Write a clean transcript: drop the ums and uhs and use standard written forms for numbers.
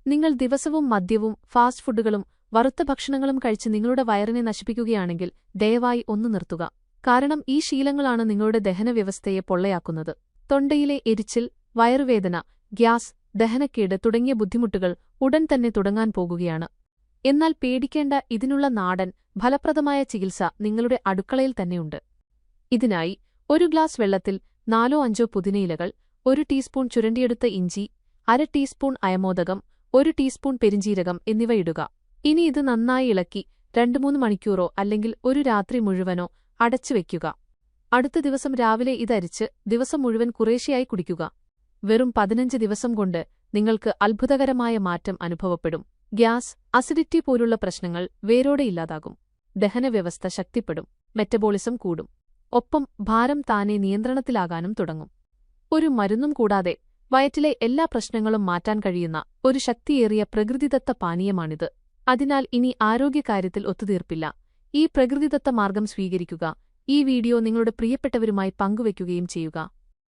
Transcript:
നിങ്ങൾ ദിവസവും മദ്യവും ഫാസ്റ്റ് ഫുഡുകളും വറുത്ത ഭക്ഷണങ്ങളും കഴിച്ച് നിങ്ങളുടെ വയറിനെ നശിപ്പിക്കുകയാണെങ്കിൽ ദയവായി ഒന്ന് നിർത്തുക. കാരണം ഈ ശീലങ്ങളാണ് നിങ്ങളുടെ ദഹനവ്യവസ്ഥയെ പൊള്ളയാക്കുന്നത്. തൊണ്ടയിലെ എരിച്ചിൽ, വയറുവേദന, ഗ്യാസ്, ദഹനക്കേട് തുടങ്ങിയ ബുദ്ധിമുട്ടുകൾ ഉടൻ തന്നെ തുടങ്ങാൻ പോകുകയാണ്. എന്നാൽ പേടിക്കേണ്ട, ഇതിനുള്ള നാടൻ, ഫലപ്രദമായ ചികിത്സ നിങ്ങളുടെ അടുക്കളയിൽ തന്നെയുണ്ട്. ഇതിനായി 1 ഗ്ലാസ് വെള്ളത്തിൽ 4-5 പുതിനയിലകൾ, 1 ടീസ്പൂൺ ചുരണ്ടിയെടുത്ത ഇഞ്ചി, 1/2 ടീസ്പൂൺ അയമോദകം, 1 ടീസ്പൂൺ പെരിഞ്ജീരകം എന്നിവ ഇടുക. ഇനി ഇത് നന്നായി ഇളക്കി 2-3 മണിക്കൂറോ അല്ലെങ്കിൽ ഒരു രാത്രി മുഴുവനോ അടച്ചുവെക്കുക. അടുത്ത ദിവസം രാവിലെ ഇതരിച്ച് ദിവസം മുഴുവൻ കുറേശ്ശെയായി കുടിക്കുക. വെറും 15 ദിവസം കൊണ്ട് നിങ്ങൾക്ക് അത്ഭുതകരമായ മാറ്റം അനുഭവപ്പെടും. ഗ്യാസ്, അസിഡിറ്റി പോലുള്ള പ്രശ്നങ്ങൾ വേരോടെ ഇല്ലാതാകും. ദഹനവ്യവസ്ഥ ശക്തിപ്പെടും. മെറ്റബോളിസം കൂടും. ഒപ്പം ഭാരം താനെ നിയന്ത്രണത്തിലാകാനും തുടങ്ങും. ഒരു മരുന്നും കൂടാതെ വയറ്റിലെ എല്ലാ പ്രശ്നങ്ങളും മാറ്റാൻ കഴിയുന്ന ഒരു ശക്തിയേറിയ പ്രകൃതിദത്ത പാനീയമാണിത്. അതിനാൽ ഇനി ആരോഗ്യകാര്യത്തിൽ ഒത്തുതീർപ്പില്ല. ഈ പ്രകൃതിദത്ത മാർഗം സ്വീകരിക്കുക. ഈ വീഡിയോ നിങ്ങളുടെ പ്രിയപ്പെട്ടവരുമായി പങ്കുവയ്ക്കുകയും ചെയ്യുക.